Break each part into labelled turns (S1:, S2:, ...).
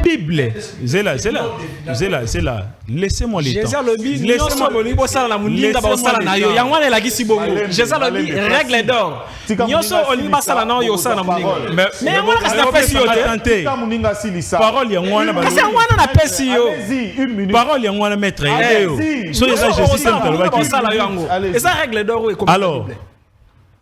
S1: Bible. C'est là. Laissez-moi les temps.
S2: Laissez-moi règle d'or.
S1: Parole maître.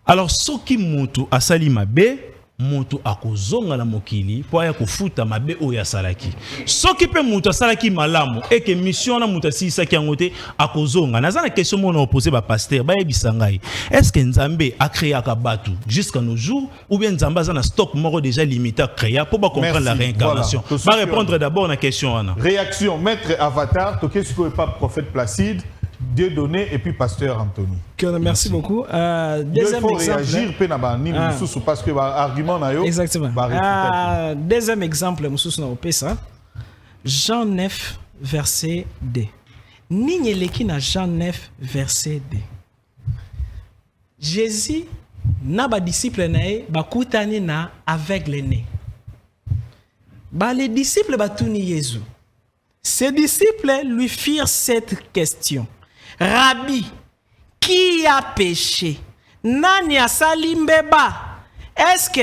S1: Alors ce qui mutu asali mabe mutu akozonga na mokili po ya kofuta mabe o ya salaki. Soki pe mutu asalaki malamu et que mission na mutu asisa ki angote akozonga. Nazana question mona opposé ba pasteur ba yebisa ngai. Est-ce que Nzambe a créé akabatu jusqu'à nos jours ou bien Nzambe a un stock moro déjà limité à créer pour pas comprendre la réincarnation. Voilà. Va répondre d'abord à la question Anna.
S3: Réaction maître Avatar, to qu'est-ce que pas prophète Placide, Dieu donné et puis pasteur Anthony.
S2: Merci beaucoup.
S3: Deuxième il faut exemple, réagir parce que argument na yo.
S2: Exactement. Deuxième exemple mususu na opesa. Jean 9 verset 2. Nigne leki na Jean 9 verset 2. Jésus na ba disciple nae bakutani na aveugle né. Ba les disciples batuni Jésus. Ses disciples lui firent cette question. Rabbi, qui a péché? Nani asali mbeba? Est-ce que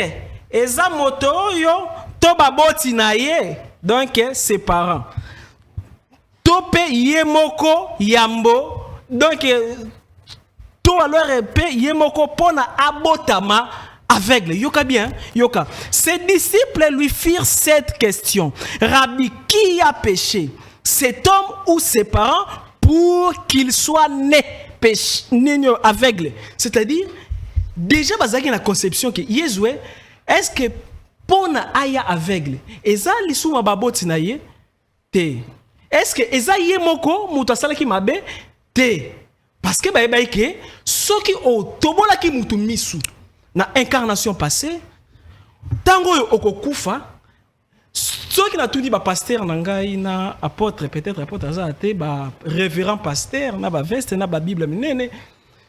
S2: eza moto yo to baboti na ye? Donc ses parents. Tope yemoko yambo. Donc to alors pe yemoko pona abotama aveugle. Yoka bien, yoka. Ses disciples lui firent cette question. Rabbi, qui a péché? Cet homme ou ses parents pour qu'il soit né aveugle? C'est-à-dire, déjà, bazaki na conception que Jésus, est-ce que pona aya aveugle? Eza lisuma baboti na ye? Te. Est-ce que eza ye moko mutu asalaki mabe? Te. Parce que ba ke soki o tobola ki mutu misu na incarnation passée, tango yo okokufa, ceux qui n'a tout dit ba pasteur nangai na apôtre peut-être apôtre azate ba révérend pasteur na ba veste na ba bible nene,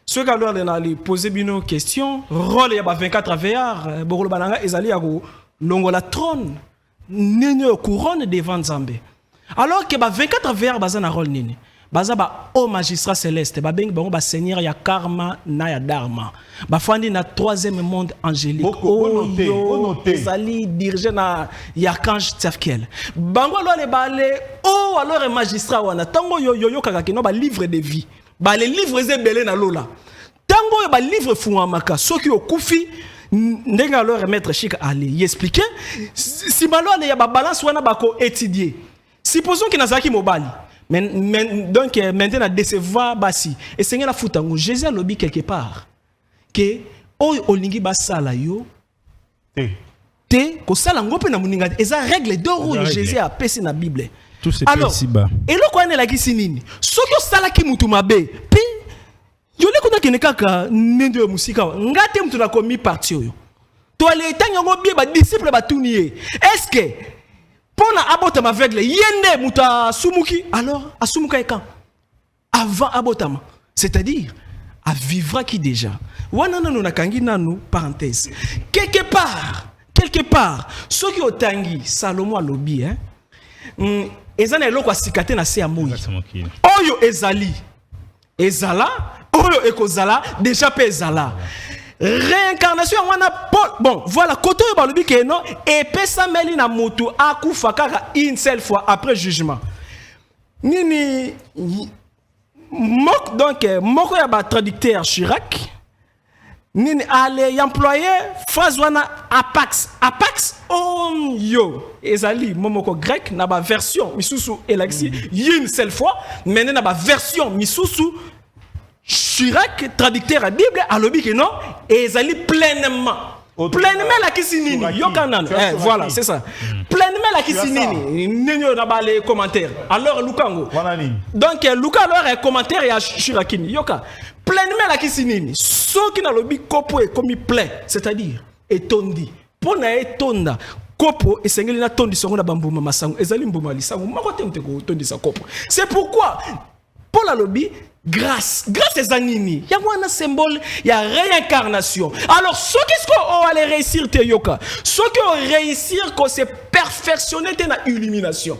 S2: ceux qui alors na li poser bino question rôle ya ba 24 veillard bokolo bananga ezali ya ko longola trône nene couronne devant Nzambe, alors que ba 24 veillard bazana rôle nene baza ba au magistrat céleste ba bengi bango ba seigneur ya karma na ya dharma ba fandi na troisième monde angélique ezali dirigé na ya archange Tzafkiel bango lo le balé oh alors magistrat wana tango yo kaka kino ba livre de vie ba les livres ebelé na lola tango ba livre fuamaka soki okufi ndenga alors maître Chika ali y expliquer si malo ya ba balance wana ba ko étudier supposons que nazaki mobali. Donc maintenant décevoir basi et Seigneur la futango Jésus a lobby quelque part que olingi basala yo te ko sala ngope na muninga eza règle d'or Jésus a pesi na Bible.
S1: Tout c'est possible.
S2: Et lo ko ane la kisi nini soki sala ki mutu mabe pi yo le kona kene kaka nende musika ngate mutu na komi parti yo to ale tanga ngo bie ba disciple ba tunier est-ce que pona abotama aveugle yende muta sumuki alors asumuka ekan avant abotama c'est-à-dire à vivra qui déjà wana nanu nakangi nanu parenthèse quelque part ceux qui otangi Salomon alobi ezana eloko asikate na se ya moi oyo ezala oyo ekozala déjà pe ezala réincarnation wana bon voilà koto yo balobi ke non et pesa meli na mutu akufa kaka une seule fois après jugement nini donc moko ya ba traducteur Chirac nini ale employé phrase wana apax yo ezali momoko grec na ba version misusu elakisi une seule fois maintenant na ba version misusu Chirac, traducteur à Bible, a lobby que non, et ils allaient pleinement. Pleinement la kisinini. Voilà, c'est ça. Pleinement la kisinini. N'ignorez pas les commentaires. Alors, Lukango. Donc, Luka, alors, un commentaire et à Chirakini. Yoka. Pleinement la kisinini. Ceux qui n'ont lobby kopo et comme plein, c'est-à-dire, etondi. Pour na etonda. Kopo et sengeli na tondi songo bambuma masango. Ezali mbuma lisango. Makote mteko tondi sa kopo. C'est pourquoi, pour la lobby, grâce eza nini yango wana symbole ya réincarnation. Alors soki est-ce qu'on allait réussir te yoka, soki on réussir qu'on se perfectionner te na illumination,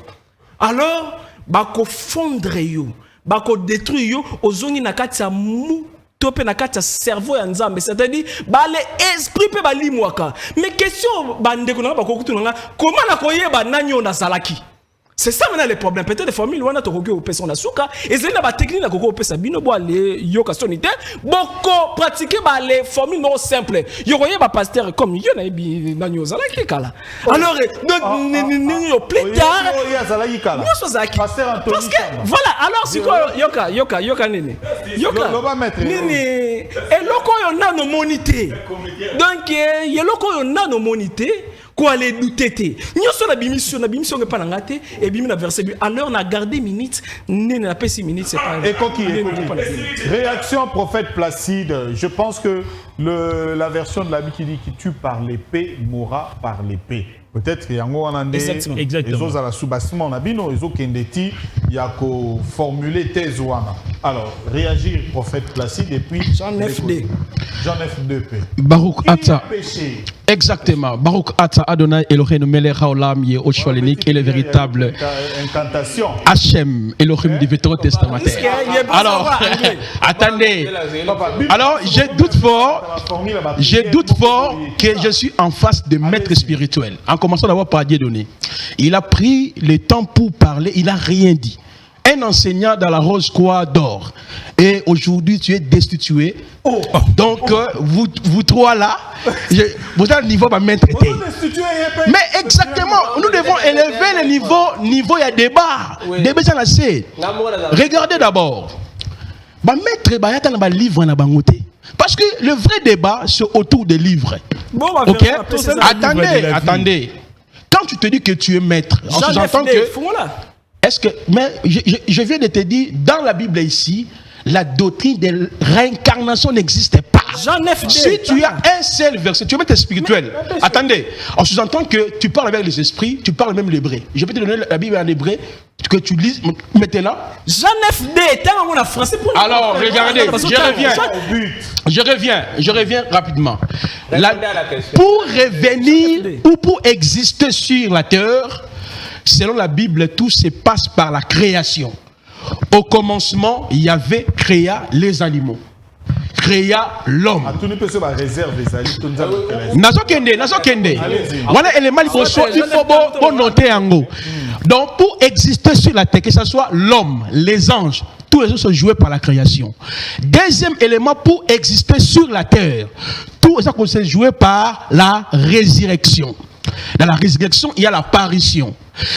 S2: alors bako fondre yo, bako détruire yo ozongi na kati ya mu topé na kati ya cerveau ya nzambe, c'est-à-dire bale esprit pe balimwaka. Mais question bandeko na bako kutunanga comment na koyeba nani on azalaki. C'est ça maintenant le problème. Peut-être les formules wana to koki opesa na suka, ezali na ba technique na koko opesa bino bo ale yoka sonité, boko pratiquer ba les formules non simples. Yo koye ba pasteur comme yo na bi na nyoza la kala. Alors plus tard yo zaki. Parce que voilà, alors si yoka nini. Yoka nini et loko yo na no monité. Donc ye loko yo na no monité. Quoi les douter nous sommes na bimission que pas ngate et bimi na verset alors on a gardé minutes n'a pas 6 minutes c'est pas
S3: et qui réaction prophète Placide. Je pense que la version de la Bible qui dit qui tue par l'épée mourra par l'épée. Peut-être yango anande les autres à la soubassement na bino les autres kendeti ya ko formuler thèse wana. Alors réagir prophète Placide et puis
S2: Jean 9D
S4: Baruch Ata. Exactement. Baruch Ata Adonai Elohim Melech Haolam Yehoshua-Lénik est le véritable Hachem Elohim du Vétéran testamentaire. Alors, attendez. Alors, je doute fort que je suis en face de maître spirituel. En commençant d'abord par Dieudonné. Il a pris le temps pour parler, il n'a rien dit. Un enseignant dans la rose croix d'or. Et aujourd'hui, tu es destitué. Donc, vous trois là, vous avez le niveau de m'intraiter. Mais exactement, nous devons élever le niveau, il y a débat. Débat, ça c'est. Regardez d'abord. Parce que le vrai débat, c'est autour des livres. Ok? Attendez. Quand tu te dis que tu es maître, j'entends que... Est-ce que, mais je viens de te dire, dans la Bible ici, la doctrine de réincarnation n'existe pas. Si tu as un seul verset, tu es maître spirituel. Attendez, en sous-entend que tu parles avec les esprits, tu parles même l'hébreu. Je vais te donner la Bible en hébreu que tu lises maintenant.
S2: Jean 9D, français pour
S4: alors, regardez, je reviens rapidement. Pour revenir ou pour exister sur la terre, selon la Bible, tout se passe par la création. Au commencement, Yahvé créa les animaux, créa l'homme. Voilà l'élément il faut noter en haut. Donc, pour exister sur la terre, que ce soit l'homme, les anges, tous les autres sont joués par la création. Deuxième élément, pour exister sur la terre, tout ça c'est joué par la résurrection. Dans la résurrection, il y a l'apparition.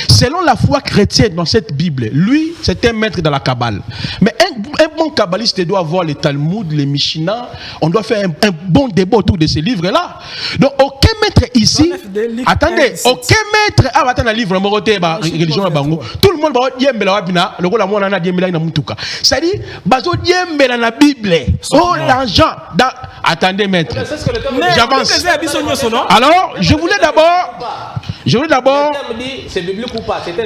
S4: Selon la foi chrétienne dans cette Bible, lui, c'est un maître dans la Kabbale. Mais un bon kabbaliste doit avoir les Talmud, les Mishnah. On doit faire un bon débat autour de ces livres-là. Donc, aucun maître ici, attendez, aucun maître, attends, un livre, religion, tout le monde va dire, le rôle à moi, on a dit, c'est-à-dire, la Bible, oh, l'argent, attendez, maître, j'avance. Alors, je voulais d'abord,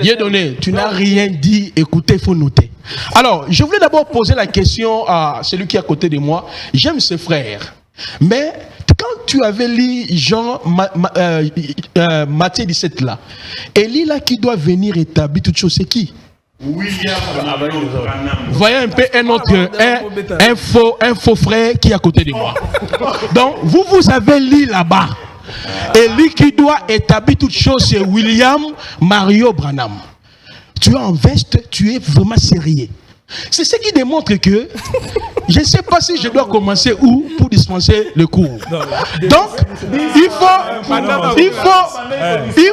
S4: Dieudonné, tu n'as rien dit, écoutez, il faut noter. Alors, je voulais d'abord poser la question à celui qui est à côté de moi. J'aime ce frère, mais quand tu avais lu Jean, Matthieu 17 là, Élie là qui doit venir établir toutes choses, c'est qui? Voyez un peu un faux frère qui est à côté de moi. Donc, vous avez lu là-bas. Et lui qui doit établir toutes choses, c'est William Mario Branham. Tu es en veste, tu es vraiment sérieux. C'est ce qui démontre que je ne sais pas si je dois commencer où pour dispenser le cours. Donc, il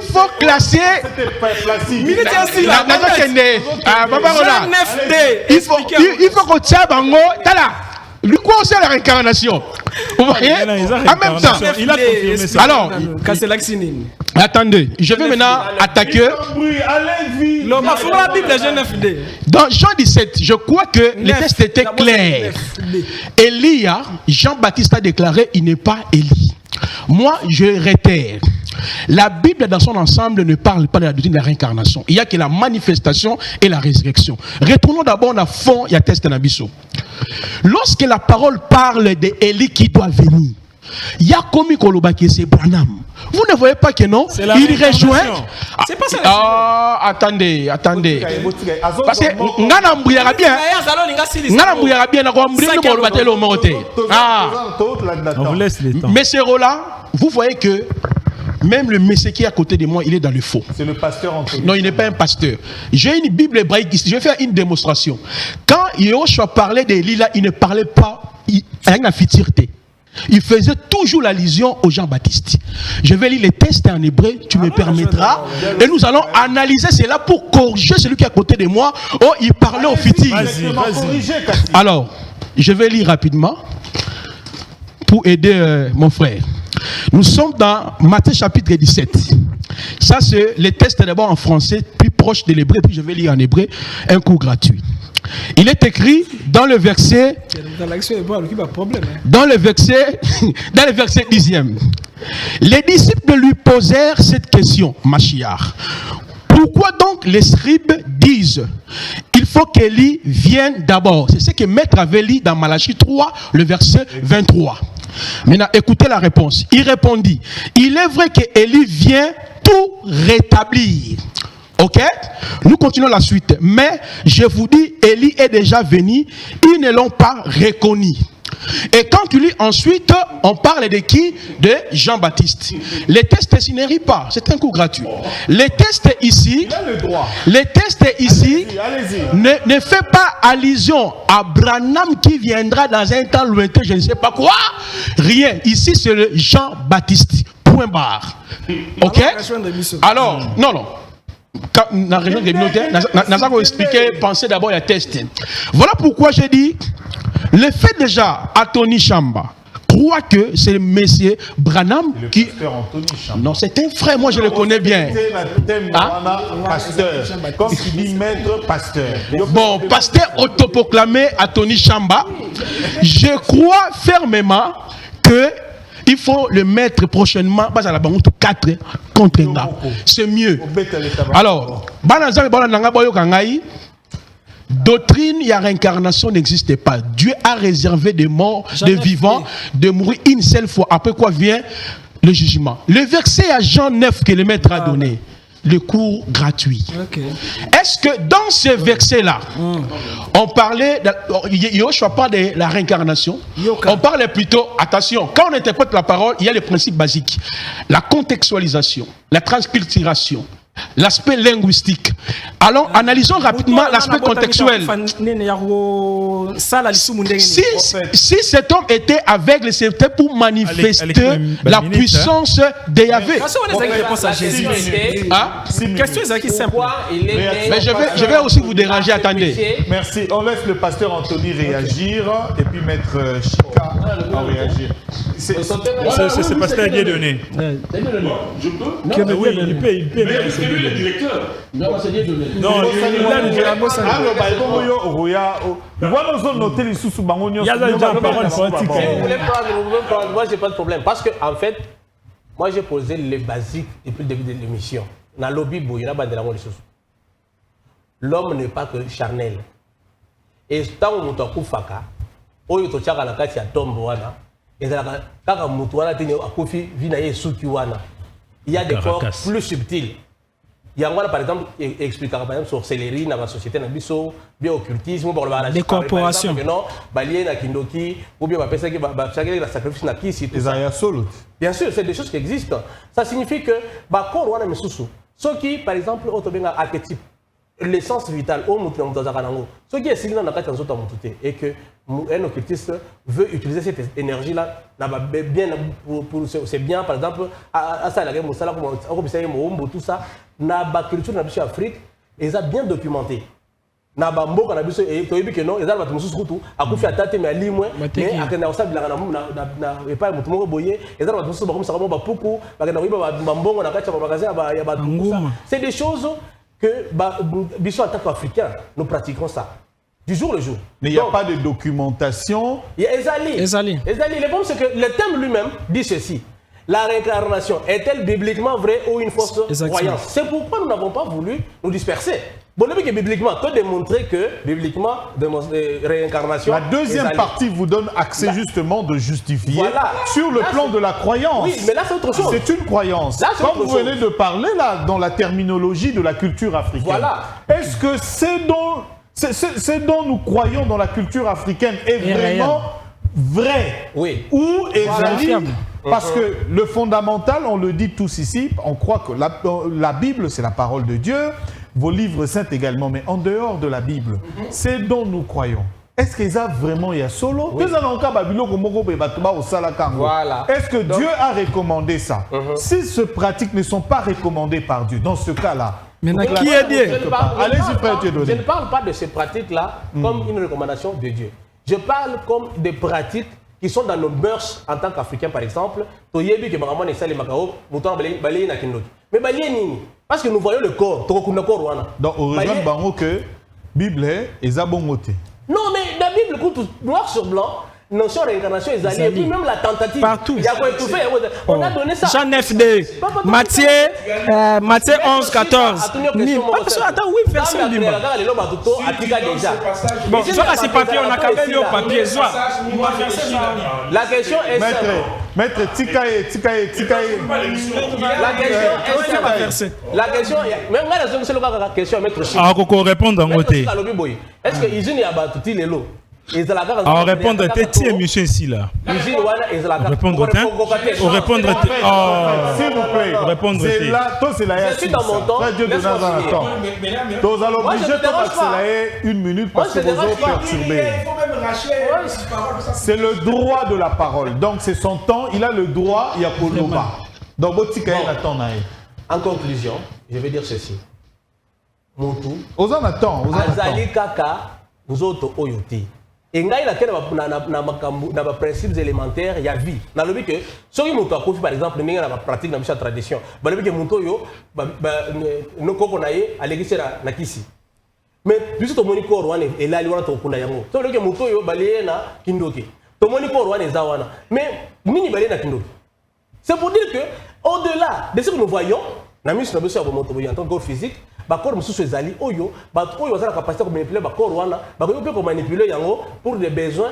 S4: faut classer. Il faut que tu aies bango. Lui quoi c'est la réincarnation. Vous voyez? En même temps, il a confirmé ça. Alors, attendez, je vais maintenant attaquer. Dans Jean 17, je crois que le texte était clair. Élie, Jean-Baptiste a déclaré, il n'est pas Élie. Moi, je réitère. La Bible dans son ensemble ne parle pas de la doctrine de la réincarnation. Il y a que la manifestation et la résurrection. Retournons d'abord à fond, il y a test Nabiso. Lorsque la parole parle d'Élie qui doit venir, il y a comme Kolobaki, c'est Branham. Vous ne voyez pas que non? Il rejoint.
S2: C'est pas ça.
S4: Ah, attendez. Parce que Ngana Mbouya bien. Ngana Mbouya bien,
S1: on vous laisse le temps.
S4: Mais ce rôle-là, vous voyez que même le monsieur qui est à côté de moi, il est dans le faux.
S3: C'est le pasteur Anthony.
S4: Non, il n'est pas un pasteur. J'ai une Bible hébraïque ici. Je vais faire une démonstration. Quand Yoshua parlait d'Élie, il ne parlait pas avec la fierté. Il faisait toujours l'allusion au Jean-Baptiste. Je vais lire les textes en hébreu, tu me permettras. Et nous allons analyser cela pour corriger celui qui est à côté de moi. Oh, il parlait au fitir. Alors, je vais lire rapidement pour aider mon frère. Nous sommes dans Matthieu chapitre 17. Ça, c'est les textes d'abord en français, plus proche de l'hébreu, puis je vais lire en hébreu, un cours gratuit. Il est écrit dans le verset, dans le verset 10e. Les disciples lui posèrent cette question, Mashiach. Pourquoi donc les scribes disent il faut qu'Élie vienne d'abord? C'est ce que Maître avait lu dans Malachie 3, le verset 23. Maintenant, écoutez la réponse. Il répondit, il est vrai qu'Élie vient tout rétablir. Ok? Nous continuons la suite. Mais je vous dis, Élie est déjà venu, ils ne l'ont pas reconnu. Et quand tu lis ensuite, on parle de qui? De Jean-Baptiste. Les tests ici ne rient pas, c'est un cours gratuit. Les tests ici, ne fait pas allusion à Branham qui viendra dans un temps lointain, je ne sais pas quoi. Rien. Ici, c'est le Jean-Baptiste. Point barre. Ok? Alors, non. Dans la région des communautés, nous avons expliqué, pensez d'abord à test. Voilà pourquoi j'ai dit, le fait déjà à Tony Chamba croit que c'est le monsieur Branham qui. Non, c'est un frère, moi je le connais bien.
S3: Pasteur. Comme tu dis, maître pasteur.
S4: Bon, pasteur autoproclamé à Tony Chamba, je crois fermement que il faut le mettre prochainement à la banque 4 contre 1. C'est mieux. Alors, doctrine, il y a réincarnation n'existe pas. Dieu a réservé des morts, des vivants, de mourir une seule fois. Après quoi vient le jugement. Le verset à Jean 9 que le maître a donné, le cours gratuit. Est-ce que dans ce verset-là, on parlait, je parle de la réincarnation, on parlait plutôt, attention, quand on interprète la parole, il y a les principes basiques. La contextualisation, la transculturation, l'aspect linguistique. Alors, analysons rapidement l'aspect contextuel. Si cet homme était aveugle, c'était pour manifester la puissance de Yahvé. Mais je vais aussi vous déranger, attendez.
S3: Merci. On laisse le pasteur Anthony réagir et puis mettre Chika à réagir.
S1: C'est le pasteur Dieudonné.
S5: Je peux?
S1: Oui, il peut.
S5: C'est lui le directeur.
S1: Non, il
S6: moi, j'ai pas de problème. Parce que, en fait, moi, j'ai posé les basiques depuis le début de l'émission. Dans le lobby, l'homme n'est pas que charnel. Et tant que tu as fait, il y a des corps plus subtils. Il y a par exemple, expliquer par exemple sur sorcellerie dans la société, bien occultisme,
S2: des corporations.
S6: Ou bien la sacrifice. Bien sûr, c'est des choses qui existent. Ça signifie que ceux qui, par exemple, ont un archétype, l'essence vitale, ce qui est signé dans la carte et que un occultiste veut utiliser cette énergie-là, c'est bien, par exemple, à ça, tout ça, dans la culture de l'Afrique, ils ont bien documenté. Na bambo kana biso e toyebi ke non ezala bato mususu kutu akufi atate me ali moins mais akenda osabila na epa mutu moko boye ezala bato mususu bakomisa ba puku bakenda koyiba bambongo na kati ya magasin ya bato. C'est des choses que biso en tant qu'Africains nous pratiquons ça du jour le jour.
S3: Mais il n'y a pas de documentation.
S6: Il y a Ezali. Le problème c'est que le thème lui-même dit ceci. la réincarnation est-elle bibliquement vraie ou une fausse croyance? C'est pourquoi nous n'avons pas voulu nous disperser. Bon, que bibliquement, peut démontrer que bibliquement, réincarnation.
S3: La deuxième partie vous donne accès justement de justifier sur le plan de la croyance.
S6: Oui, mais là c'est autre chose.
S3: C'est une croyance. Là, comme vous venez de parler là, dans la terminologie de la culture africaine.
S6: Voilà.
S3: Est-ce que ce dont nous croyons dans la culture africaine est vraiment vrai?
S6: Oui.
S3: Ou est parce que le fondamental, on le dit tous ici, on croit que la Bible, c'est la parole de Dieu. Vos livres saints également, mais en dehors de la Bible, c'est dont nous croyons. Est-ce qu'ils a vraiment y a solo?
S6: Voilà.
S3: Est-ce que Dieu a recommandé ça? Si ces pratiques ne sont pas recommandées par Dieu, dans ce cas-là,
S2: maintenant, qui est Dieu?
S3: Allez-y, frère Dieudonné.
S6: Je ne parle pas de ces pratiques-là comme une recommandation de Dieu. Je parle comme des pratiques qui sont dans nos mœurs en tant qu'Africains, par exemple. Mais parce que nous voyons le corps.
S3: Donc, on rejoint que Bible est Zabongote.
S6: Non, mais la Bible coûte noir sur blanc. Notion de réincarnation est alliée. Et puis même la tentative.
S2: Partout.
S6: Il y a quoi étouffer. On a donné ça.
S2: Jean 9.2. Matthieu 11, 14. Attends, oui, verset Bimba. Bon, c'est papier, on a quand même le papier.
S6: La question est
S3: Maître, Tikaye.
S6: La question, même là, la question, maître.
S1: Ah, qu'on répond dans votre.
S6: Est-ce que ils ont abattu les lots?
S1: Alors répondre à tes émissions ici là. Répondre au répondre
S3: s'il vous plaît.
S1: Répondre
S3: c'est là, toi c'est la.
S6: Je suis dans mon temps.
S3: Toi allons obliger toi d'accélérer une minute parce que vous êtes perturbé. C'est le droit de la parole. Donc c'est son temps, il a le droit, il y a Koloba. Donc
S6: en conclusion, je vais dire ceci. Moutou.
S3: Aux en attend.
S6: Azali Kaka, vous autres oyoti. Et ngai laquelle na principes élémentaires il y a vie na lobi que soki muto akofi par exemple ninga na pratique na bisa tradition ba lobi que muto yo no koko na ye alegisera na kisi mais biso to moni ko rwane elali wana to kunda yango to lobi que muto yo baliye na kindoki to moni ko rwane za wana mais nini baliye na kindoki. C'est pour dire que au-delà de ce que nous voyons na miso na biso ya moto en tant que corps physique bakor mususu ezali oyo bato oyo bazala capacité de manipuler bakor wana bakoki pe ko manipuler yango pour des besoins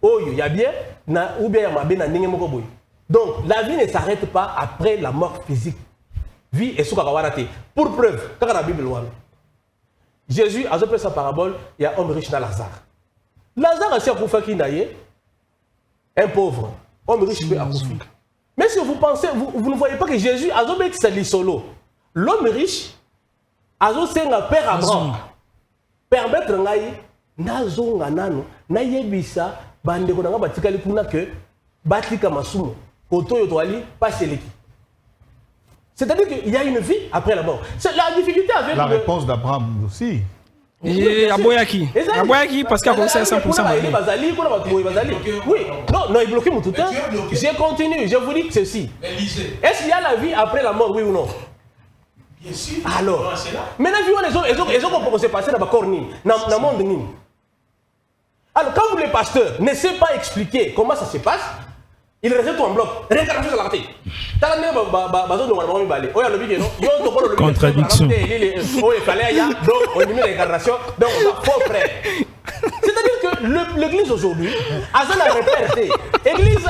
S6: oyo ya bien na ou bien ya mabe na ndenge moko boy. Donc la vie ne s'arrête pas après la mort physique. Vie est suka wana te. Pour preuve, kaka na Bible wana. Jésus a fait sa parabole, il y a un homme riche dans Lazare. Lazare a si akufaki na ye un pauvre, homme riche peut akufi. Mais si vous pensez vous ne voyez pas que Jésus a fait sa solo. L'homme riche Azo senga père Abraham permettre ngai nazonga nano na yebisa bande ko nga batikali kuna que batika masumo koto yo toali pas seleki. C'est-à-dire qu'il y a une vie après la mort. C'est la difficulté avec
S3: la réponse d'Abraham aussi.
S2: Et Aboyaki parce qu'il a commencé à 100%.
S6: Oui, non, il bloqué mon tout temps. Je continue, je vous dis que ceci. Est-ce qu'il y a la vie après la mort, oui ou non?
S4: Bien sûr.
S6: Alors, maintenant, ils ont se passer dans le corps, dans le monde. Alors, quand les pasteurs ne savent pas expliquer comment ça se passe, ils restent en bloc.
S1: Contradiction.
S6: C'est-à-dire que l'église aujourd'hui, Azan a réperté. L'église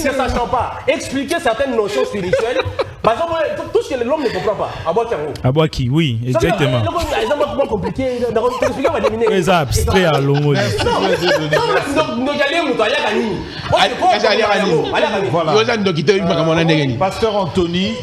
S6: ne sachant pas expliquer certaines notions spirituelles. Par exemple, tout ce que l'homme ne comprend pas.
S1: Aboaki, oui, exactement.
S6: C'est compliqué.
S1: Très abstrait à l'homo.
S3: Pasteur Anthony.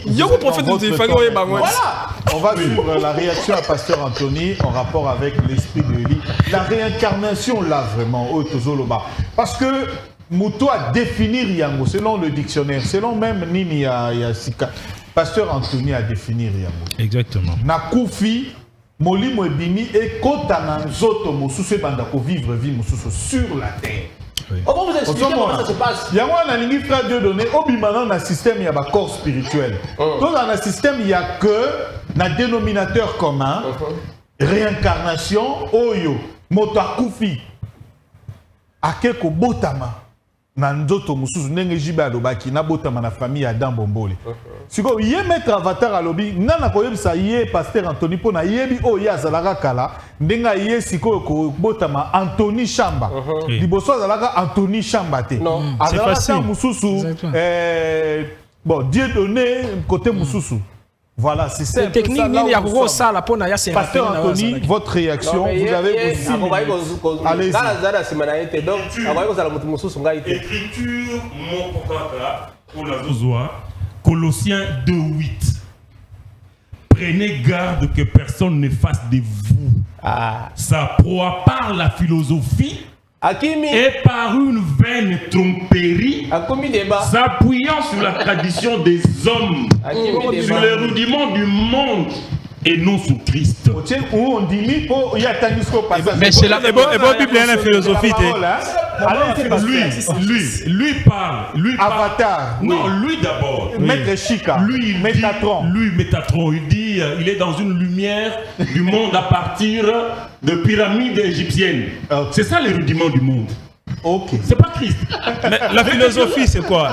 S3: On va suivre la réaction à Pasteur Anthony en rapport avec l'esprit de Élie. La réincarnation là vraiment au Tozoloba. Parce que Mouto a défini Yango selon le dictionnaire, selon même Nini Yasika. Pasteur Anthony a défini Yango.
S1: Exactement.
S3: Nakoufi, Molimo Ebimi et Kotana Zoto Moussousé Bandako vivre vie Moussousou sur la terre.
S6: Oui. Comment vous expliquez comment ça se passe?
S3: Il y a un frère Dieu donné, au Bimana, dans le système, il y a un corps spirituel. Donc, dans le système, il n'y a que un dénominateur commun, réincarnation, Oyo, Motakoufi, Akeko Botama, Nanzoto mususu nenge jibe alobaki na botama na famille ya Dan Bombole. Siko yé maître Avatar alobi nana koyebisa yé pasteur Anthony pona yebi o ya zalaka kala ndenga yé siko ko botama Anthony Chamba. Liboso zalaka Anthony Chamba te.
S1: C'est facile.
S3: Mususu bon Dieu donné côté mususu. Voilà, c'est ça.
S2: Technique nini ya ko sala pona ya c'est
S3: Pasteur Anthony, votre réaction, vous avez aussi. Allez-y.
S5: Écriture, mon papa, on a besoin. Colossiens 2:8. Prenez garde que personne ne fasse de vous sa proie par la philosophie et par une vaine tromperie, s'appuyant sur la tradition des hommes, sur les rudiments du monde et non sur Christ.
S1: Mais c'est la Bible et la philosophie.
S5: Lui parle.
S3: Avatar.
S5: Non, lui d'abord.
S3: Maître Chika.
S5: Lui, Métatron. Métatron. Il dit il est dans une lumière du monde à partir de pyramides égyptiennes. C'est ça les rudiments du monde.
S3: Ok.
S5: C'est pas Christ.
S1: Mais la philosophie, c'est quoi?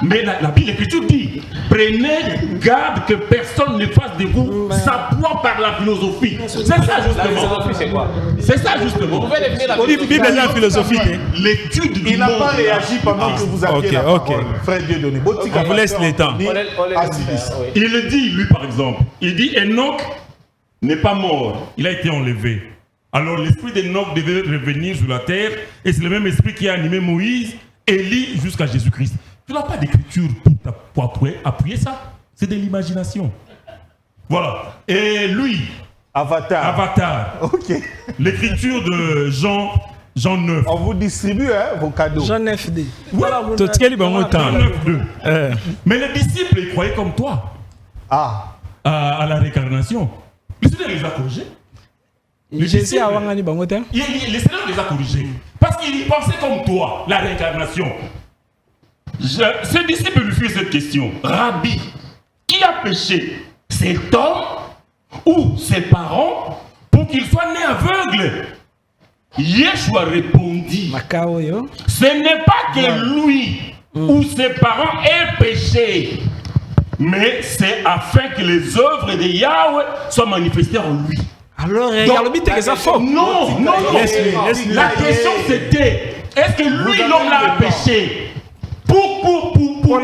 S5: Mais la Bible, l'Écriture dit prenez garde que personne ne fasse de vous sa proie par la philosophie. C'est ça justement.
S6: La philosophie, c'est quoi?
S5: C'est ça justement.
S6: Vous pouvez définir la
S1: Bible et la philosophie.
S5: L'étude du monde.
S3: Il n'a pas réagi pendant que vous aviez la parole. Frère Dieudonné.
S1: On vous laisse les temps.
S5: Il dit, lui par exemple, il dit Enoch n'est pas mort, il a été enlevé. Alors l'esprit d'Enoch devait revenir sur la terre et c'est le même esprit qui a animé Moïse, Élie jusqu'à Jésus-Christ. Tu n'as pas d'écriture pour appuyer ça. C'est de l'imagination. Voilà. Et lui, Avatar.
S3: Ok.
S5: L'écriture de Jean 9.
S3: On vous distribue vos cadeaux.
S2: Jean 9D.
S1: Voilà, Jean
S5: 9.2. Mais les disciples, ils croyaient comme toi. À la réincarnation. Le Seigneur les a corrigés. Le Seigneur les a corrigés. Parce qu'ils pensaient comme toi, la réincarnation. Ces disciples lui firent cette question. Rabbi, qui a péché? Cet homme ou ses parents pour qu'il soit né aveugle? Yeshua répondit, ce n'est pas que lui ou ses parents aient péché, mais c'est afin que les œuvres de Yahweh soient manifestées en lui.
S2: Alors, regarde que ça faux.
S5: Non. La question c'était, est-ce que lui, l'homme, a péché pour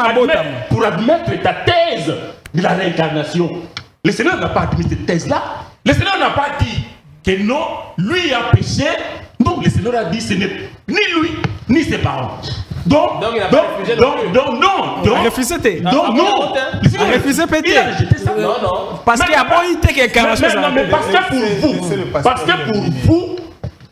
S5: admettre ta thèse de la réincarnation? Le Seigneur n'a pas admis cette thèse-là. Le Seigneur n'a pas dit que non, lui a péché. Non, le Seigneur a dit ce n'est ni lui, ni ses parents. Donc, il a refusé
S6: Non.
S2: Parce qu'il y a pas eu
S5: mais parce que pour vous,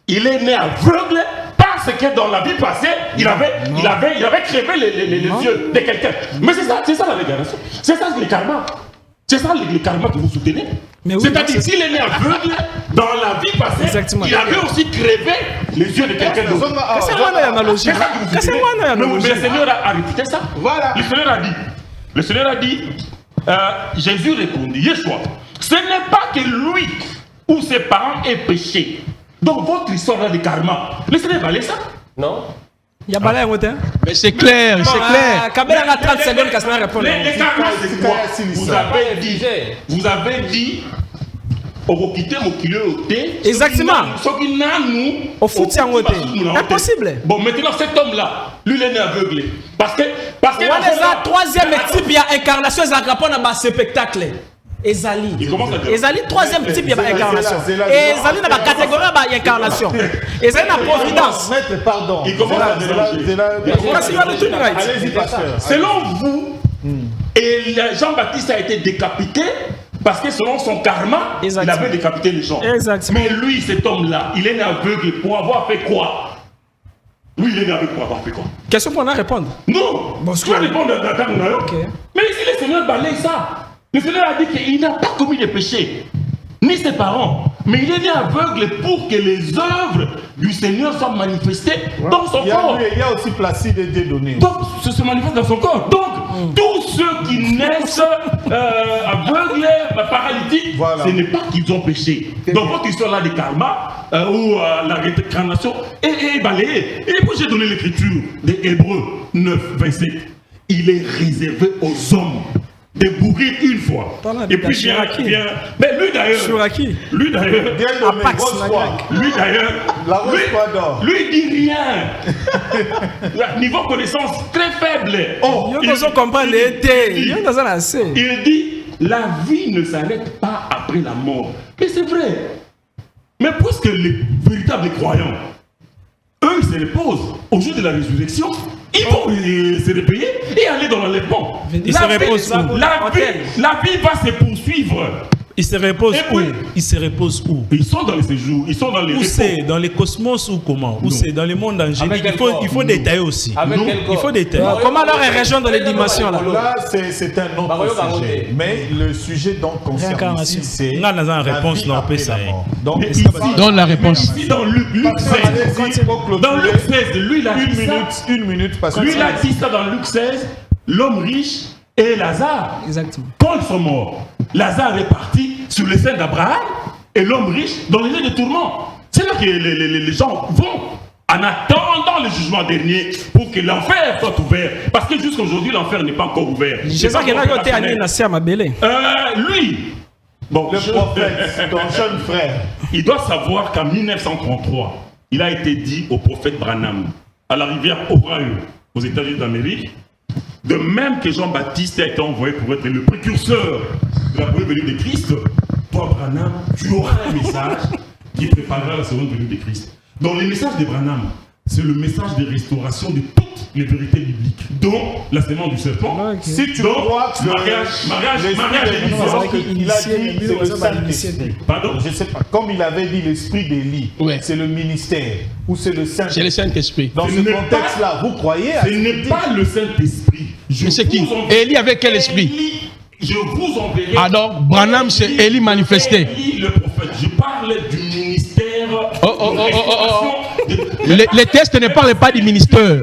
S5: il est né aveugle parce que dans la vie passée, il avait crevé les yeux de quelqu'un. Mais c'est ça la réincarnation. C'est ça le karma. C'est ça le karma que vous soutenez. C'est-à-dire qu'il est né aveugle dans la vie passée, il avait aussi crevé les yeux de quelqu'un d'autre.
S2: C'est quoi l'analogie?
S5: Mais le Seigneur a répété ça. Voilà. Le Seigneur a dit, Jésus répondit, Yeshua, ce n'est pas que lui ou ses parents aient péché. Donc votre histoire de karma, le Seigneur va laisser ça? Non.
S2: Il y a balai un
S4: mais c'est clair, c'est clair.
S2: Kabela a 30 secondes qu'à se répondre.
S5: Les karmas, c'est quoi? Vous avez dit, on va quitter mon kilo au thé.
S2: Exactement. Au foot, c'est impossible.
S5: Bon, maintenant cet homme-là, lui, il est né aveuglé. Parce que
S2: la troisième type, il y a incarnation, ils ont dans ce spectacle. Ezali, troisième type, il y a incarnation. Ezali dans la catégorie, il y a incarnation. Ezali dans la providence.
S3: Pardon.
S5: Il commence à déranger.
S3: Allez-y, pasteur.
S5: Selon vous, et Jean-Baptiste a été décapité parce que selon son karma, il avait décapité les gens.
S2: Exactement.
S5: Mais lui, cet homme-là, il est né aveugle pour avoir fait quoi? Lui, il est né aveugle pour avoir fait quoi?
S2: Question pour nous répondre.
S5: Non. Tu vas répondre à ta Mais ici, le Seigneur balaye ça. Le Seigneur a dit qu'il n'a pas commis de péché, ni ses parents, mais il est né aveugle pour que les œuvres du Seigneur soient manifestées dans son corps.
S3: Il y a aussi Placide et Dieudonné.
S5: Donc, ça se manifeste dans son corps. Donc, tous ceux qui naissent aveugles, paralytiques, ce n'est pas qu'ils ont péché. Donc votre histoire-là de karma, ou la réincarnation, est balayée. Et puis j'ai donné l'écriture des Hébreux 9, 27. Il est réservé aux hommes de mourir une fois. Et puis vient. Mais lui d'ailleurs, lui dit rien. Niveau connaissance très faible. Il dit la vie ne s'arrête pas après la mort. Mais c'est vrai. Mais puisque les véritables croyants, eux, ils se reposent au jour de la résurrection, ils vont se réveiller et aller dans l'enlèvement. La vie va se poursuivre.
S1: Ils se reposent où? Ils se reposent où?
S5: Ils sont dans les séjours, ils sont dans les...
S1: Où c'est? Dans les cosmos ou comment? Où c'est? Dans le monde angélique. Il faut détailler aussi. Il faut détailler.
S2: Comment alors ils rejoignent dans les dimensions là?
S3: Là, c'est un autre sujet. Mais le sujet donc concerne ici, c'est...
S1: On a une réponse, non, ça.
S3: Donc,
S4: donne la réponse.
S5: Ici, dans Luc 16, dans Luc 16, lui, il a dit ça.
S3: Une minute, parce que...
S5: Lui, il a dit ça dans Luc 16, l'homme riche et Lazare.
S2: Exactement.
S5: Quand ils sont morts, Lazare est parti sur les scènes d'Abraham et l'homme riche dans les lieux de tourment. C'est là que les gens vont en attendant le jugement dernier pour que l'enfer soit ouvert. Parce que jusqu'à aujourd'hui, l'enfer n'est pas encore ouvert.
S2: Je sais qu'il a été à Mabélé.
S5: Lui, bon,
S3: le prophète, ton jeune frère,
S5: il doit savoir qu'en 1933, il a été dit au prophète Branham, à la rivière Ohio, aux États-Unis d'Amérique, de même que Jean-Baptiste a été envoyé pour être le précurseur de la première venue de Christ, toi, Branham, tu auras un message qui préparera la seconde venue de Christ. Donc, le message de Branham, c'est le message de restauration de toutes les vérités bibliques, dont la sémence du serpent.
S3: Okay. Si tu crois que
S5: mariage,
S3: il a dit c'est le Saint-Esprit. Pardon, je sais pas. Comme il avait dit l'esprit d'Élie, c'est le ministère ou c'est le Saint-Esprit.
S4: C'est le Saint-Esprit.
S3: Dans ce contexte-là, vous croyez à
S5: ce n'est pas le Saint-Esprit.
S4: Mais c'est qui? Élie avec quel esprit?
S5: Je vous enverrai.
S4: Alors, Branham, c'est Élie manifesté.
S5: Élie le prophète. Je parle du ministère.
S4: Les textes ne parlent pas du ministère.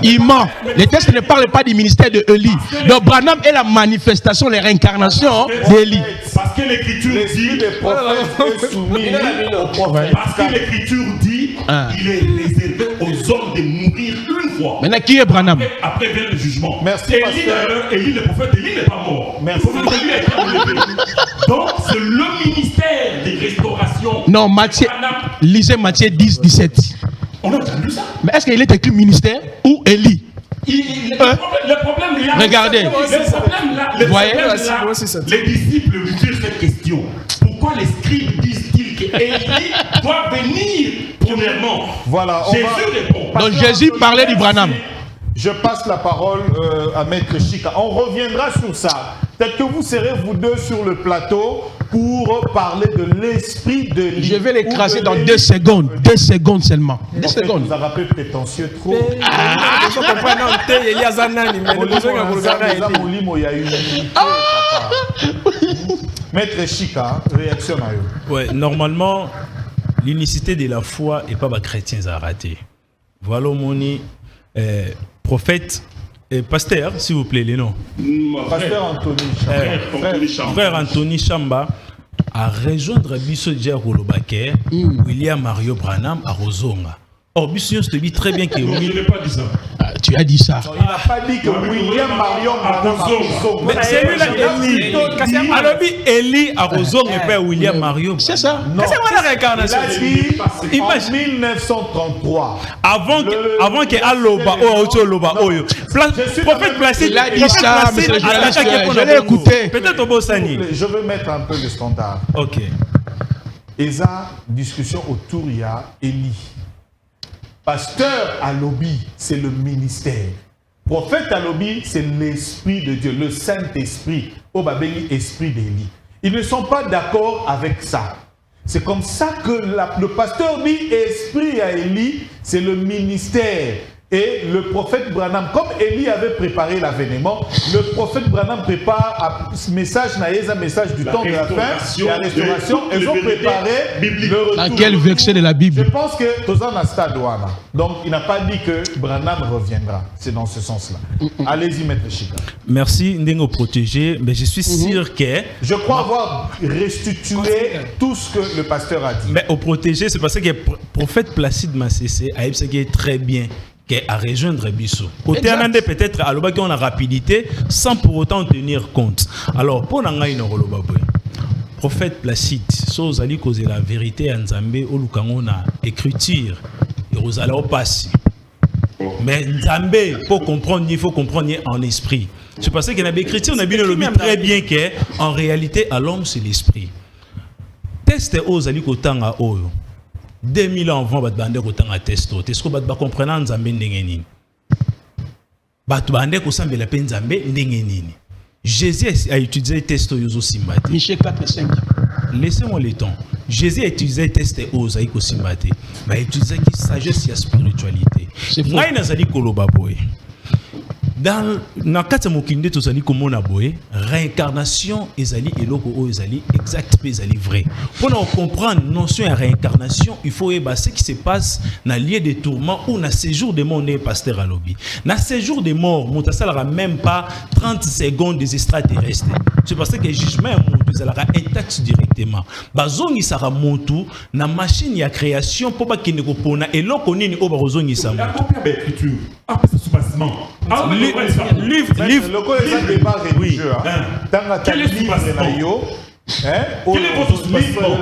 S4: Il ment. Les textes ne parlent pas du ministère de Élie. Donc, Branham est la manifestation, les réincarnations d'Élie.
S5: Parce que l'écriture dit. Parce que l'écriture dit il est réservé aux hommes de mourir une fois.
S4: Maintenant, qui est Branham?
S5: Après vient le jugement.
S3: Merci.
S5: Élie, le prophète, Élie n'est pas mort.
S3: Merci.
S5: Donc, c'est le ministère des restaurations.
S4: Non, Matthieu. Lisez Matthieu 10, 17.
S5: On a entendu ça.
S4: Mais est-ce qu'il est écrit ministère ou Élie?
S5: Le problème là.
S4: Regardez.
S5: Vous voyez, les disciples lui posent cette question. Pourquoi les scribes disent-ils qu'Élie doit venir premièrement?
S3: Voilà.
S5: Jésus répond.
S4: Donc Jésus parlait du Branham.
S3: Je passe la parole à Maître Chika. On reviendra sur ça. Peut-être que vous serez vous deux sur le plateau pour parler de l'esprit de l'île.
S4: Je vais l'écraser dans 2 secondes. 2 secondes seulement. 2 secondes.
S3: Vous avez appelé prétentieux trop. Maître Chika, réaction à eux.
S1: Ouais, normalement, l'unicité de la foi n'est pas chrétien à rater. Voilà mon prophète et pasteur, s'il vous plaît, les noms.
S3: Pasteur Anthony Chamba.
S1: Frère Anthony Chamba a rejoindre Bisso Djakolobake, William Mario Branham à Rozonga. Or, Bisso te dit très bien que...
S5: Non, je n'ai pas dit ça.
S4: Tu as dit ça.
S3: Non, il n'a pas dit que William Mario Branham à Rozonga.
S1: Mais c'est lui là qui dit. Alors, Élie à Rozonga et pas William Mario.
S4: C'est ça.
S3: Non, c'est la réincarnation. Il a dit en 1933.
S1: Avant que Aloba Aloba Oyo. Prophète placé.
S4: Il a dit ça, mais c'est le journaliste. Je l'ai écouté.
S1: Peut-être au Bossani.
S3: Je veux mettre un peu le standard.
S1: Ok.
S3: Esa, discussion autour, il y a Élie. Pasteur Alobi, c'est le ministère. Prophète Alobi, c'est l'Esprit de Dieu, le Saint-Esprit. Au Babeli, Esprit d'Élie. Ils ne sont pas d'accord avec ça. C'est comme ça que le pasteur dit Esprit à Élie, c'est le ministère Et le prophète Branham, comme Élie avait préparé l'avènement, le prophète Branham prépare un message, un message du temps de la fin, la restauration. Ils ont préparé le retour.
S4: Dans quel verset de la Bible?
S3: Je pense que Tozan a stade douana. Donc il n'a pas dit que Branham reviendra. C'est dans ce sens-là. Allez-y, Maître Chika.
S1: Merci, Ndengo protégé. Mais je suis sûr que...
S3: Je crois avoir restitué tout ce que le pasteur a dit.
S1: Mais au protégé, c'est parce que le prophète Placide Massessé a dit très bien à rejoindre Bissot. Côté Anandé, peut-être à l'obak on a rapidité sans pour autant tenir compte. Alors, pour Nangaï Norolobabwe, prophète Placide, chose ali causer la vérité en Zambé, au Lukango na écriture, et aux alors passe. Mais Zambé, pour comprendre, il faut comprendre en esprit. C'est parce que dans l'écriture, on a bien le très bien qu'en réalité, à l'homme, c'est l'esprit. Test aux ali kotanga oyo. 2000 ans avant, bande autant à testo. Est-ce que vous comprenez Nzambe ndengeni? Bande ko sambe la peine Nzambe ndengeni. Jésus a utilisé testo yozo simbate.
S4: Michée 4:5.
S1: Laissez-moi le temps. Jésus a utilisé testo oza iko simbate. Mais il a utilisé qui sagesse et spiritualité. Moi nazali koloba boy. Dans le cas de Mokinde, tu as komona boye réincarnation ezali eloko o ezali exact pe ezali vrai. Pour nous comprendre notion de réincarnation, il faut voir ce qui se passe dans lieu de tourment ou dans séjour de mort né pasteur à lobby. Dans séjour de mort, montasala même pas 30 secondes des extraterrestres. C'est parce que le jugement est intact directement. Bazongi sara montu na machine ya création pour pas qu'il ne kopona eloko nini o bazongi sa.
S5: La copie de l'écriture. Ah, c'est soubassement.
S1: Livre.
S3: Oui. Quel est livre? Quel est votre soubassement?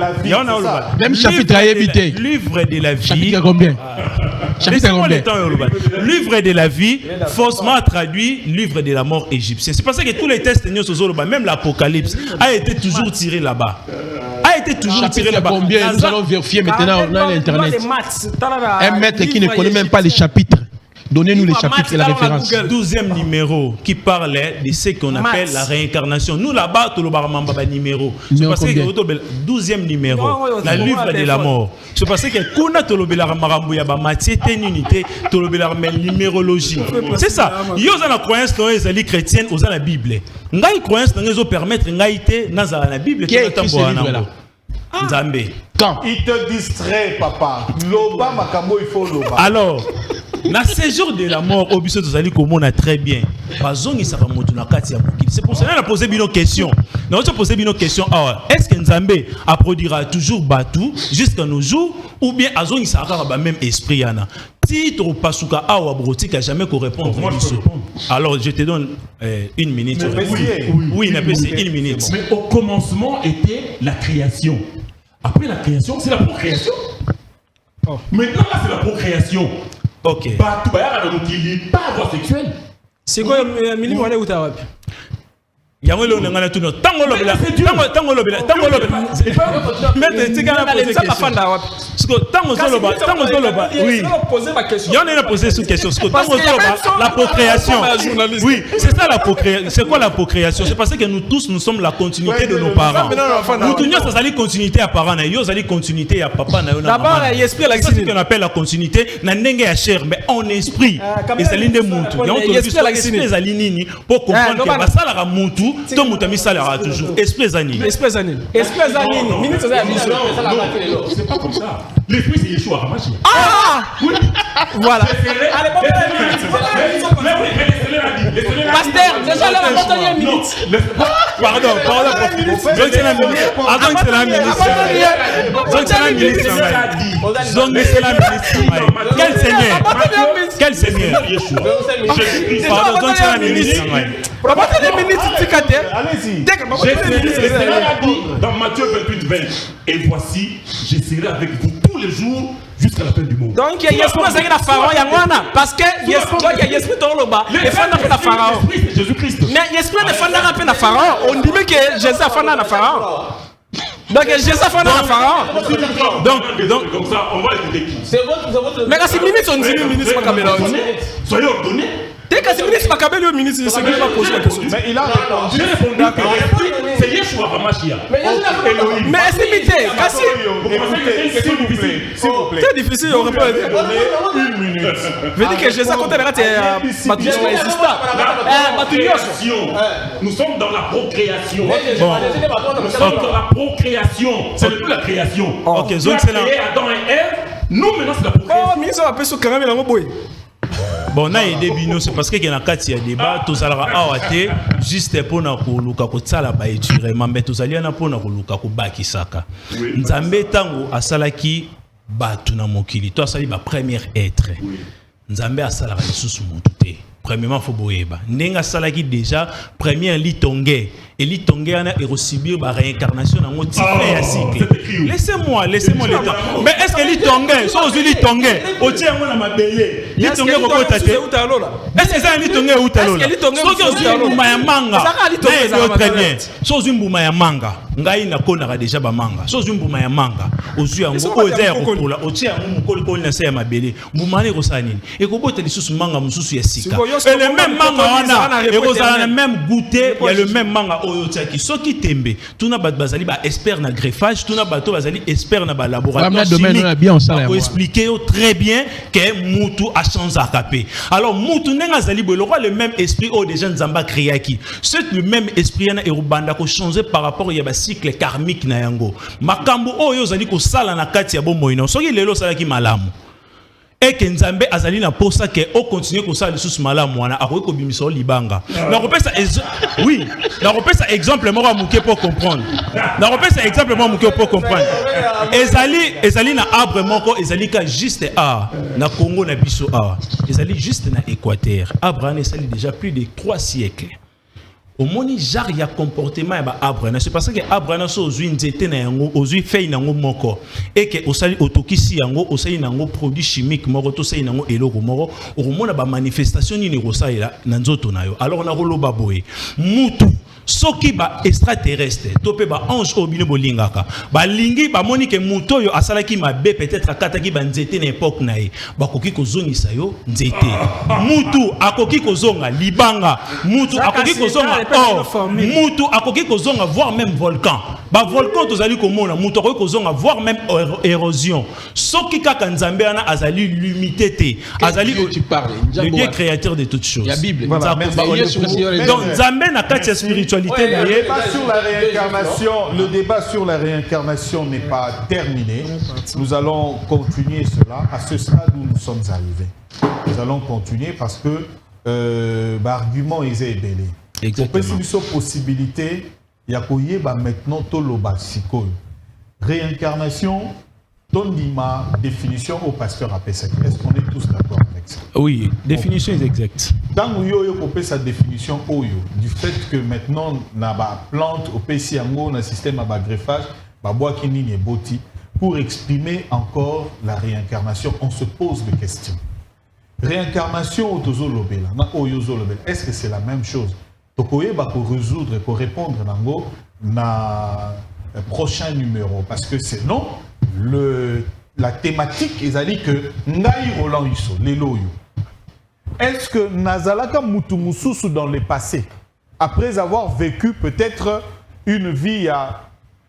S4: Même chapitre à éviter.
S1: Livre de la vie.
S4: Chapitre combien?
S1: Laissez-moi le temps. Livre de la vie, faussement traduit livre de la mort égyptien. C'est parce que tous les textes, même l'Apocalypse, a été toujours tiré là-bas.
S4: Combien? Nous allons vérifier maintenant dans l'Internet. Un maître qui ne connaît même pas les chapitres. Donnez-nous les chapitres et la référence.
S1: 12e numéro qui parle de ce qu'on appelle la réincarnation. Nous là-bas, tout le barmamba numéro. C'est parce que le 12e numéro, la livre de la mort. C'est parce que kuna tolobela marambu ya ba matiete unité, tolobela numérologie. C'est ça. Yo za la croyance no ezali chrétienne, oza la Bible. Ngai croyance na ngezo permettre ngai te na za la Bible
S4: qui est ce livre là.
S1: Nzambe.
S3: Quand il te distrait, papa. Loba makambo il faut loba.
S1: Alors, na séjour de la mort, au biso tozali komona très bien. Bazongi saka motu na kati ya mokili. C'est pour ça qu'on a posé une question. Nous avons posé une question. Est-ce que Nzambe produira toujours Batou jusqu'à nos jours ou bien azongi saka ba même esprit yana? Titre pasuka awa brotika jamais qu'on répondre. Alors je te donne une minute. Oui, une minute.
S5: Mais au commencement était la création. Après la création, c'est la procréation. Maintenant là c'est la procréation.
S1: Ok.
S5: Pas avoir sexuel.
S2: C'est quoi le minimum de l'outarap?
S1: Yango lo ngana tuno tango lo bela tango lo mais tu gana poser question tango zo ba oui on a posé cette question tango zo ba la procréation oui c'est ça la procréation. C'est quoi la procréation? C'est parce que nous tous nous sommes la continuité de nos parents. Nous tenons ça la continuité à parents na yo zali continuité à papa na yo na maman.
S2: D'abord l'esprit la
S1: c'est ce qu'on appelle la continuité na ndenge ya chair mais en esprit et ça l'inde muntu yango to esprit zali nini pour comprendre que basala ka muntu to mutami sala toujours esprit zani
S2: minute ça
S5: c'est pas comme ça. L'esprit c'est Yeshua Hamashi. Oui.
S2: Voilà. Allez pasteur déjà là on a une minute.
S1: Pardon donc c'est la minute. Attends c'est la minute. Quel Seigneur pardon donc c'est la ministre.
S3: Allez-y.
S5: Dans Matthieu 28:20 et voici je serai avec vous tous les jours jusqu'à la fin du monde.
S2: Donc il y a esprit ça qui pharaon yangwana parce que il y a esprit dans le bas et fanda pe na pharaon.
S5: Jésus-Christ.
S2: Mais esprit ne fanda pe na pharaon. On dit que Jésus a fanda na pharaon. Donc Jésus a fanda na pharaon.
S5: Donc comme ça on va écouter qui?
S6: C'est votre
S2: mais quand c'est minute on dit minute pas caméra.
S5: Soyez ordonnés.
S2: T'es qu'à ministre Makabeli au ministre, c'est lui qui va poser la question.
S3: Mais il a répondu.
S5: J'ai répondu. C'est Yeshua Hamashia.
S2: Mais c'est vite, Kassi.
S3: S'il vous plaît.
S2: C'est difficile, on répond.
S3: Une minute.
S2: Je dis que Jésus, quand elle regarde,
S5: nous sommes dans la procréation. Dans la procréation. C'est plus la création.
S1: Ok, zone c'est là.
S5: Adam et Ève. Nous maintenant c'est la procréation.
S2: Oh, ministre va passer au carré, mais boy.
S1: Bon, na aidé bino, c'est parce que y a un cas de débat, tous alara awate, juste pour na koluka ko tsala ba étudier, mais tous aliana pour na koluka ko bakisaka. Nzambe tango asalaki batu na mokili, to asali ba premier être. Nzambe asalaka lisusu mutu te. Premièrement, faut boyeba. Nenga salaki déjà première litongé. Et litongé ana erosibir ba réincarnation dans notre cycle. Laissez-moi le temps. Mais est-ce que litongé, so litongé, o tient moi na mabele. Litongé ko tate. Est-ce que ça litongé ou talola? So que mbuma ya manga. Très bien. So mbuma ya manga. Ngai na kona déjà ba manga. So mbuma ya manga. Ozu yango o za ko kola. O tient mo ko ko na sa mabele. Mbuma ne ko sanini. E ko bota lisusu manga mususu ya sika. Et le même manga, et vous avez le même goûter, il y a le même manga. Ce qui tembe, tout n'a pas de bazali, expert na greffage, tout n'a pas de bazali, expert na laboratoire chimique. Pour expliquer très bien que Moutou a changé à caper. Alors Moutou n'a zali le même esprit au déjà Nzamba créaki. C'est le même esprit na erubanda ko changer par rapport à cycle karmique na yango. Makambo o yo zali ko sala na kati ya bomoino. Soki lelo sala ki malamu. Et que Nzambe azali na pour ça que on continue comme ça les sous malamu wana akoki ko bimiso libanga. Na repère ça oui, na repère ça exemple moi muke pour comprendre. Na repère ça exemple moi muke pour comprendre. Ezali na arbre moko ezali ka juste a na Congo na biso a. Ezali juste na Équateur. Arbre na ezali déjà plus de 3 siècles. Au moni jar ya comportement ya ba arbre na c'est parce que arbre na so ozui nzete na yango ozui feuille na yango moko et que osali otokisi yango osali na yango produit chimique moko to sali na yango eloko moko okomona ba manifestation ni rosaila na nzoto na yo alors na koloba boye mutu soki ba extraterrestre topé ba ange obino bolingaka ba lingi ba moni ke muto yo asalaki mabe peut-être akataki ba nzete na époque na ye ba koki kozongisa yo nzete mutu akoki kozonga libanga mutu akoki kozonga mutu akoki kozonga voire même volcan ba volcan tozali komona mutu akoki kozonga voire même érosion soki kaka Nzambe ana azali limité te azali le Dieu créateur de toutes choses.
S4: La Bible.
S3: Voilà,
S1: donc Nzambe na kati spiritualité.
S3: Le débat sur la réincarnation n'est pas terminé. Nous allons continuer cela à ce stade où nous sommes arrivés. Nous allons continuer parce que l'argument est belé.
S1: Exactement.
S3: Pour possibilité, il y a maintenant toloba sikoy. Réincarnation, ma définition au pasteur Apesaki. Est-ce qu'on est tous d'accord avec ça?
S1: Oui, définition est exacte.
S3: Dans Oyo, on sa définition Oyo, du fait que maintenant, na ba plante, au PC Yango, na système à greffage, ba bois qui n'y est boti, pour exprimer encore la réincarnation, on se pose des questions. Réincarnation au Tozo Lobela, na Oyo Zolobela, est-ce que c'est la même chose? Tokoye ba pour résoudre et pour répondre nango na prochain numéro, parce que sinon, la thématique est que Ngai Roland Iso, Leloyo. Est-ce que Nazalaka Mutumususu dans le passé, après avoir vécu peut-être une vie à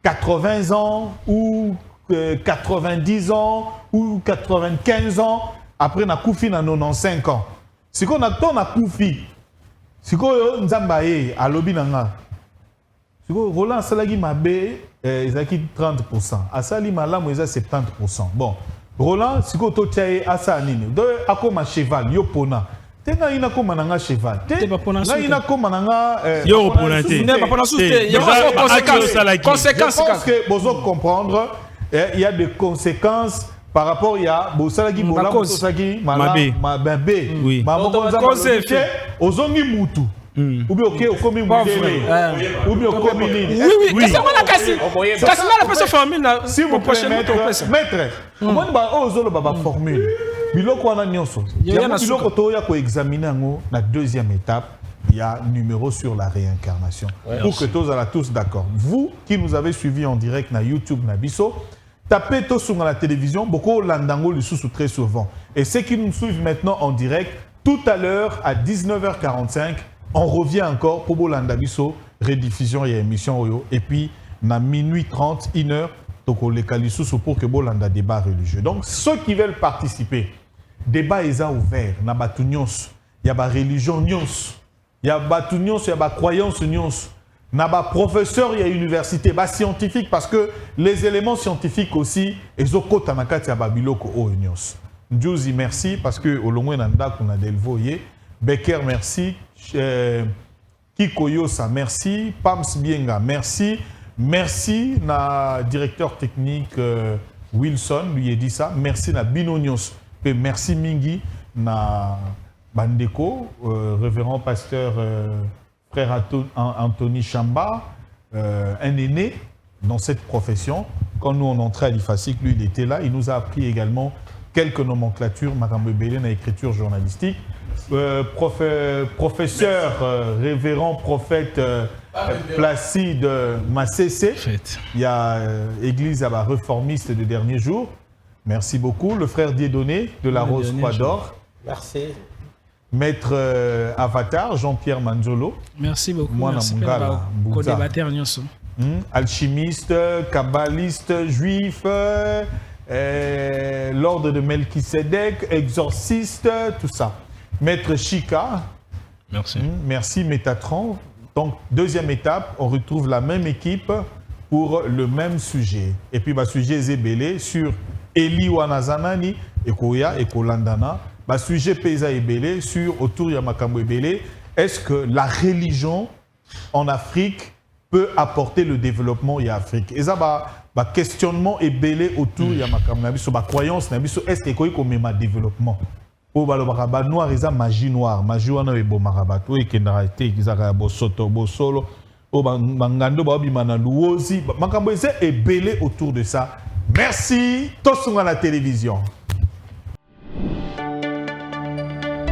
S3: 80 ans ou 90 ans ou 95 ans, après na Koufi na 95 ans, si qu'on a ton na Koufi, si qu'on Nzambaye à Lobinanga, si qu'on Roland Salagi Mabe, ils ont 30%. Asali Malam, ils ont 70%. Bon, Roland, si vous avez Asanine, donc à comme un cheval, Yopona. Tenga ina comme un cheval. Tenga ina comme un
S1: Yopona.
S2: Il n'y a pas de conséquences.
S3: Je pense que vous allez comprendre, il y a des conséquences par rapport à Bosalagi Bolam, Bosalagi Malam, Mabé.
S1: Oui.
S3: Ozongi Moutou. Ou bien ok, au commun ou bien au commun.
S2: Oui, c'est moi la casse. Casse la personne formule.
S3: Si vous pouvez maître, comment on va la formule? Biloko wana nyonso. Biloko toya ko examiner ngo la deuxième étape. Il y a un numéro sur la réincarnation. Pour que tous d'accord. Vous qui nous avez suivis en direct na YouTube na biso, tapez tout sur la télévision. Beaucoup landango le sous très souvent. Et ceux qui nous suivent maintenant en direct, Tout à l'heure, à 19h45, on revient encore pour Bolanda Bisso, rediffusion et émission. Et puis, à minuit 30, 1h, pour que Bolanda débat religieux. Donc, ceux qui veulent participer, débat est ouvert. Il y a des religions, il y a des croyances, il y a des professeurs, il y a université, des scientifiques, parce que les éléments scientifiques aussi, ils ont côté à Babiloko au Nyos. Djouzi, merci, parce que au long nanda qu'on a delvoyé. Becker, merci. Kikoyosa, merci. Pams Bienga, merci. Merci na directeur technique Wilson, lui a dit ça. Merci na Binonios. Et merci Mingi na Bandeko, révérend pasteur frère Anthony Chamba, un aîné dans cette profession. Quand nous on entrait à l'IFASIC, lui il était là. Il nous a appris également quelques nomenclatures, Madame Bébélé, dans l'écriture journalistique. Professeur, révérend prophète Placide Massessé. Il y a Église réformiste de dernier jour. Merci beaucoup. Le frère Dieudonné de la Rose Croix d'Or.
S6: Merci.
S3: Maître Avatar, Jean-Pierre Manzolo.
S2: Merci beaucoup.
S3: Moi,
S2: merci
S3: alchimiste, kabbaliste, juif, l'ordre de Melchisedec, exorciste, tout ça. Maître Chika.
S1: Merci.
S3: Merci Métatron. Donc, deuxième étape, on retrouve la même équipe pour le même sujet. Et puis, le sujet Zébélé sur Eli Wanazanani, Ekoya, Ekolandana. Le sujet Pesa Ebélé sur autour Yamakambo Ebélé. Est-ce que la religion en Afrique peut apporter le développement en Afrique? Et ça, le questionnement Ebélé autour Yamakambo Nabi, sur la croyance Nabi, est-ce qu'il y a un développement? Pour le noir, il y a magie noire. Magie noire, il y a marabato, il y a bosoto, bosolo, bangando, babimana, louosi. Makambo est belé autour de ça. Merci. Tous sur la télévision.